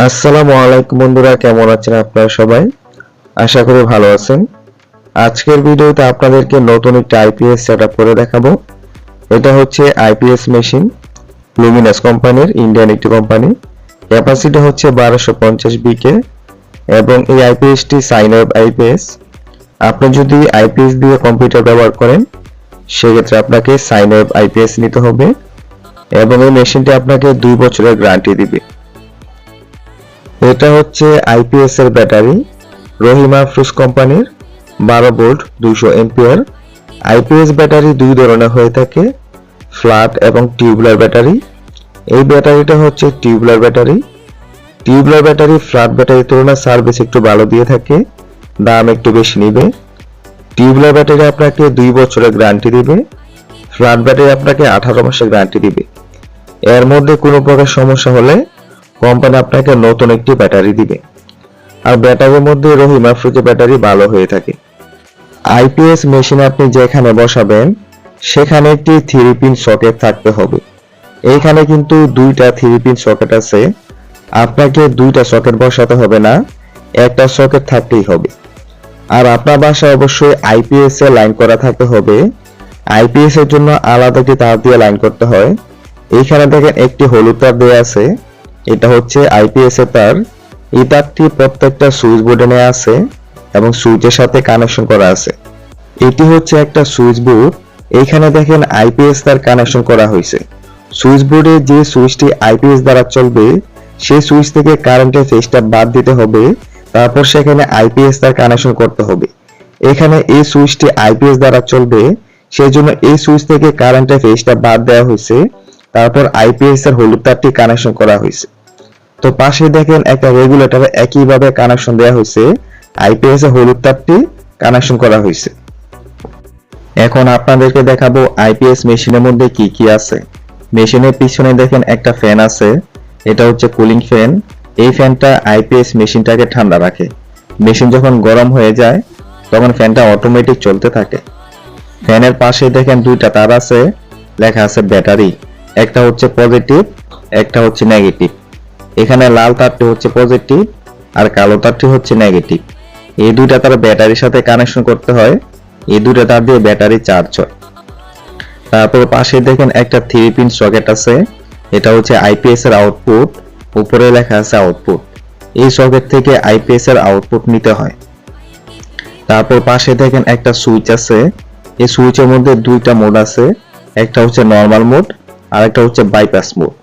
আসসালামু আলাইকুম বন্ধুরা, কেমন আছেন আপনারা সবাই? আশা করি ভালো আছেন। আজকের ভিডিওতে আপনাদেরকে নতুন একটা আইপিএস সেটআপ করে দেখাবো। এটা হচ্ছে আইপিএস মেশিন, লুমিনাস কোম্পানির, ইন্ডিয়ান একটি কোম্পানি। ক্যাপাসিটি হচ্ছে 1250 বিকে এবং এই আইপিএসটি সাইন ওয়েভ আইপিএস। আপনি যদি আইপিএস দিয়ে কম্পিউটার ব্যবহার করেন সেক্ষেত্রে আপনাকে সাইন ওয়েভ আইপিএস নিতে হবে এবং এই মেশিনটি আপনাকে 2 বছরের গ্যারান্টি দিবে। এটা হচ্ছে আইপিএস এর ব্যাটারি, রহিমা ফ্রুস কোম্পানির 12 ভোল্ট 200 এম্পিয়ার। আইপিএস ব্যাটারি দুই ধরনের হয়ে থাকে, ফ্ল্যাট এবং টিউবুলার ব্যাটারি। এই ব্যাটারিটা হচ্ছে tubular battery. Tubular battery flat ব্যাটারির তুলনায় সার্ভিস একটু ভালো দিয়ে থাকে, দাম একটু বেশি নিবে। টিউবুলার ব্যাটারি আপনাকে 2 বছরের গ্যারান্টি দিবে, ফ্ল্যাট ব্যাটারি আপনাকে 18 মাসের গ্যারান্টি দিবে। এর মধ্যে কোনো প্রকার সমস্যা হলে কোম্পানি আপনাকে নতুন একটি ব্যাটারি দিবে। আর ব্যাটারির মধ্যে রহিমা ফ্রুজের ব্যাটারি ভালো হয়ে থাকে। আইপিএস মেশিন আপনি যেখানে বসাবেন সেখানে একটি 3 পিন সকেট থাকতে হবে। এইখানে কিন্তু 2টা 3 পিন সকেট আছে, আপনাকে 2টা সকেট বসাতে হবে না, একটা সকেট থাকতেই হবে। আর আপনার বাসায় অবশ্যই আইপিএস এর লাইন করা থাকতে হবে। আইপিএস এর জন্য আলাদা একটি তার দিয়ে লাইন করতে হয়। এইখানে দেখেন একটি হলুদ তার দেওয়া আছে, এটা হচ্ছে আইপিএস এর তার। এই তারটি প্রত্যেকটা সুইচ বোর্ডে নেওয়া আছে এবং সুইচের সাথে কানেকশন করা আছে। এটি হচ্ছে একটা সুইচ বোর্ড, এইখানে দেখেন আইপিএস তার কানেকশন করা হয়েছে। সুইচ বোর্ডে যে সুইচটি আইপিএস দ্বারা চলবে সেই সুইচ থেকে কারেন্টের ফেজটা বাদ দিতে হবে, তারপর সেখানে আইপিএস তার কানেকশন করতে হবে। এখানে এই সুইচটি আইপিএস দ্বারা চলবে, সেই জন্য এই সুইচ থেকে কারেন্টের ফেজটা বাদ দেওয়া হয়েছে, তারপর আইপিএস এর হলুদ তারটি কানেকশন করা হয়েছে। তো পাশে দেখেন একটা রেগুলেটরে একইভাবে কানেকশন দেওয়া হয়েছে, আইপিএস এর হলুদ তারটি কানেকশন করা হয়েছে। এখন আপনাদেরকে দেখাবো আইপিএস মেশিনের মধ্যে কি কি আছে। মেশিনের পিছনে দেখেন একটা ফ্যান আছে, এটা হচ্ছে কুলিং ফ্যান। এই ফ্যানটা আইপিএস মেশিনটাকে ঠান্ডা রাখে। মেশিন যখন গরম হয়ে যায় তখন ফ্যানটা অটোমেটিক চলতে থাকে। ফ্যানের পাশে দেখেন 2টা তার আছে, লেখা আছে ব্যাটারি। একটা হচ্ছে পজিটিভ, একটা হচ্ছে নেগেটিভ। এখানে লাল তারটি হচ্ছে পজিটিভ আর কালো তারটি হচ্ছে নেগেটিভ। এই 2টা তার ব্যাটারির সাথে কানেকশন করতে হয়, এই 2টা তার দিয়ে ব্যাটারি চার্জ হয়। তারপর পাশে দেখেন একটা 3 পিন সকেট আছে, এটা হচ্ছে আইপিএস এর আউটপুট, উপরে লেখা আছে আউটপুট। এই সকেট থেকে আইপিএস এর আউটপুট নিতে হয়। তারপর পাশে দেখেন একটা সুইচ আছে, এই সুইচের মধ্যে 2টা মোড আছে, একটা হচ্ছে নরমাল মোড আর একটা হচ্ছে বাইপাস মোড।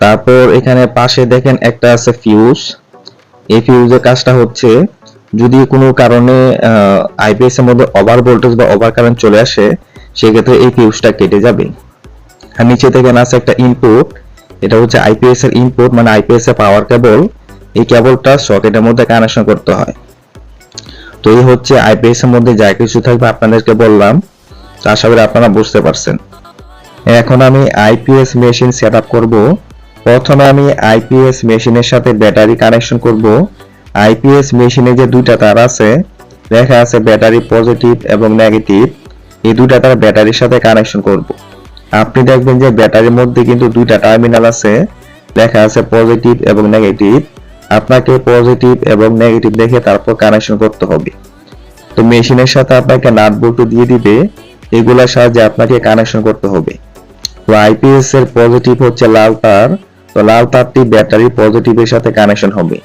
তারপর এখানে পাশে দেখেন একটা আছে ফিউজ। এই ফিউজের কাজটা হচ্ছে যদি কোনো কারণে আইপিএস এর মধ্যে ওভার ভোল্টেজ বা ওভার কারেন্ট চলে আসে সেক্ষেত্রে এই ফিউজটা কেটে যাবে। আর নিচে দেখেন আছে একটা ইনপুট, এটা হচ্ছে আইপিএস এর ইনপুট, মানে আইপিএস এর পাওয়ার কেবল। এই কেবলটা সকেটের মধ্যে কানেকশন করতে হয়। তো এই হচ্ছে আইপিএস এর মধ্যে যা কিছু থাকবে আপনাদেরকে বললাম, আশা করি আপনারা বুঝতে পারছেন। এখন আমি আইপিএস মেশিন সেটআপ করব। প্রথমে আমি আইপিএস মেশিনের সাথে ব্যাটারি কানেকশন করব। আইপিএস মেশিনে যে 2টা তার আছে, লেখা আছে ব্যাটারি পজিটিভ এবং নেগেটিভ, এই 2টা তার ব্যাটারির সাথে কানেকশন করব। আপনি দেখবেন যে ব্যাটারির মধ্যে কিন্তু 2টা টার্মিনাল আছে, লেখা আছে পজিটিভ এবং নেগেটিভ। আপনাকে পজিটিভ এবং নেগেটিভ দেখে তারপর কানেকশন করতে হবে। তো মেশিনের সাথে আপনাকে নাট বল্টু দিয়ে দিবে, এগুলোর সাহায্যে আপনাকে কানেকশন করতে হবে। তো আইপিএস এর পজিটিভ হচ্ছে লাল তার, তো লাল তারটি ব্যাটারি পজিটিভের সাথে কানেকশন হবে।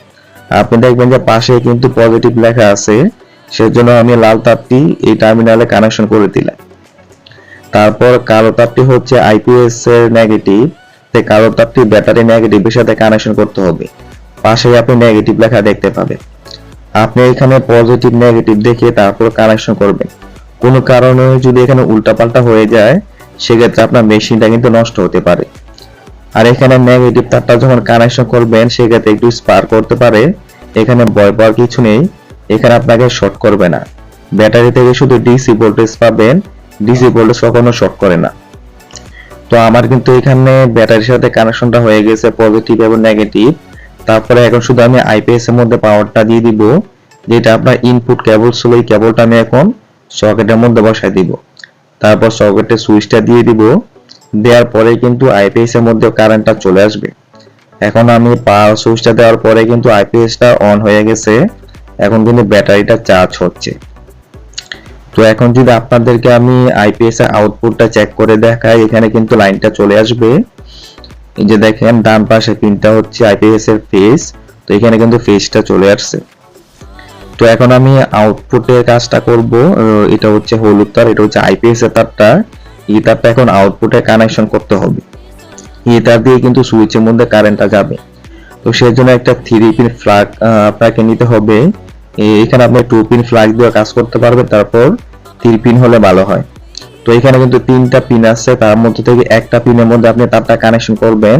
আপনি দেখবেন যে পাশে কিন্তু পজিটিভ লেখা আছে, সেজন্য আমি লাল তারটি এই টার্মিনালে কানেকশন করে দিলাম। তারপর কালো তারটি হচ্ছে আইপিএস এর নেগেটিভ, তাই কালো তারটি ব্যাটারি নেগেটিভের সাথে কানেকশন করতে হবে। পাশে আপনি নেগেটিভ লেখা দেখতে পাবেন। আপনি এখানে পজিটিভ নেগেটিভ দেখে তারপর কানেকশন করবেন। কোনো কারণে যদি এখানে উল্টাপাল্টা হয়ে যায় সেক্ষেত্রে আপনার মেশিনটা কিন্তু নষ্ট হতে পারে। আর এখানে নেগেটিভ তারটা যখন কানেকশন করবেন সেক্ষেত্রে একটু স্পার্ক করতে পারে, এখানে ভয় পাওয়ার কিছু নেই, এখানে আপনাকে শর্ট করবে না। ব্যাটারি থেকে শুধু ডিসি ভোল্টেজ পাবেন, ডিসি ভোল্টেজ কখনো শর্ট করে না। তো আমার কিন্তু এখানে ব্যাটারির সাথে কানেকশনটা হয়ে গেছে পজিটিভ এবং নেগেটিভ। তারপরে এখন শুধু আমি আইপিএস এর মধ্যে পাওয়ারটা দিয়ে দিব, যেটা আপনার ইনপুট কেবল ছিল এই কেবলটা আমি এখন সকেটের মধ্যে বসাই দিব। তারপর সকেটের সুইচটা দিয়ে দিব, দেওয়ার পরে কিন্তু আইপিএস এর মধ্যে কারেন্টটা চলে আসবে। এখন আমি পাওয়ার সুইচটা দেওয়ার পরে কিন্তু আইপিএসটা অন হয়ে গেছে, এখন কিন্তু ব্যাটারিটা চার্জ হচ্ছে। তো এখন যদি আপনাদেরকে আমি আইপিএস এর আউটপুটটা চেক করে দেখাই, এখানে কিন্তু লাইনটা চলে আসবে। এই যে দেখেন ডান পাশে পিনটা হচ্ছে আইপিএস এর ফেজ, তো এখানে কিন্তু ফেজটা চলে আসছে। তো এখন আমি আউটপুটের কাজটা করব, এটা হচ্ছে হলুদ তার, এটা হচ্ছে আইপিএস এর তারটা, এই তারটা এখন আউটপুটে কানেকশন করতে হবে। এই তার দিয়ে কিন্তু সুইচের মধ্যে কারেন্টটা যাবে। তো সেই জন্য একটা 3 পিন ফ্ল্যাগ আপনাকে নিতে হবে। এখানে আপনি 2 পিন ফ্ল্যাগ দিয়ে কাজ করতে পারবেন, তারপর 3 পিন হলে ভালো হয়। তো এখানে কিন্তু 3টা পিন আছে, তার মধ্যে থেকে একটা পিনের মধ্যে আপনি তারটা কানেকশন করবেন।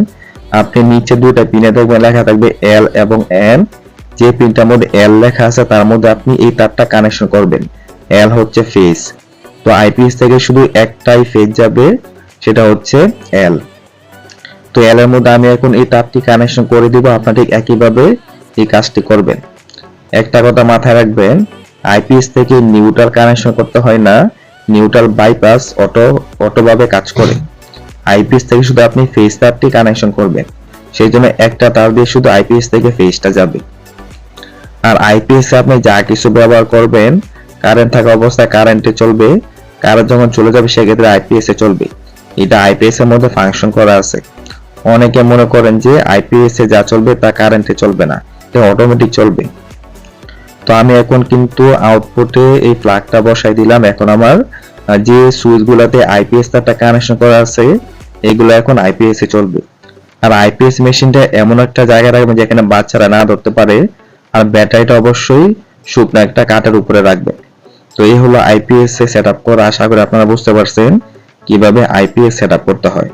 আপনি নিচে 2টা পিনে দেখবেন লেখা থাকবে এল এবং এন, যে পিনটার মধ্যে এল লেখা আছে তার মধ্যে আপনি এই তারটা কানেকশন করবেন। এল হচ্ছে ফেজ, তো আইপিএস থেকে শুধু একটাই ফেজ যাবে, সেটা হচ্ছে এল। তো এল এর মধ্যে আমি এখন এই তারটি কানেকশন করে দিব, আপনারা ঠিক একইভাবে এই কাজটি করবেন। একটা কথা মাথায় রাখবেন, আইপিএস থেকে নিউট্রাল কানেকশন করতে হয় না, নিউট্রাল বাইপাস অটোভাবে কাজ করে। আইপিএস থেকে শুধু আপনি ফেজ তারটি কানেকশন করবেন, সেই জন্য একটা তার দিয়ে শুধু আইপিএস থেকে ফেজটা যাবে। আর আইপিএস এ আপনি যা কিছু ব্যবহার করবেন, কারেন্ট থাকা অবস্থায় কারেন্টে চলবে, কারেন্ট যখন চলে যাবে সেক্ষেত্রে আইপিএস এ চলবে। এটা আইপিএস এর মধ্যে ফাংশন করা আছে। অনেকে মনে করেন যে আইপিএস এ যা চলবে তা কারেন্টে চলবে না, এটা অটোমেটিক চলবে। তো আমি এখন কিন্তু আউটপুটে এই প্লাগটা বসাই দিলাম। এখন আমার যে সুইচগুলোতে আইপিএস তারটা কানেকশন করা আছে, এগুলো এখন আইপিএস এ চলবে। আর আইপিএস মেশিনটা এমন একটা জায়গায় রাখবেন যেখানে বাচ্চারা না ধরতে পারে, আর ব্যাটারিটা অবশ্যই শুকনো একটা কাঠের উপরে রাখবেন। তো এই হলো আইপিএস এ সেটআপ করা। আশা করি আপনারা বুঝতে পারছেন কিভাবে আইপিএস সেটআপ করতে হয়।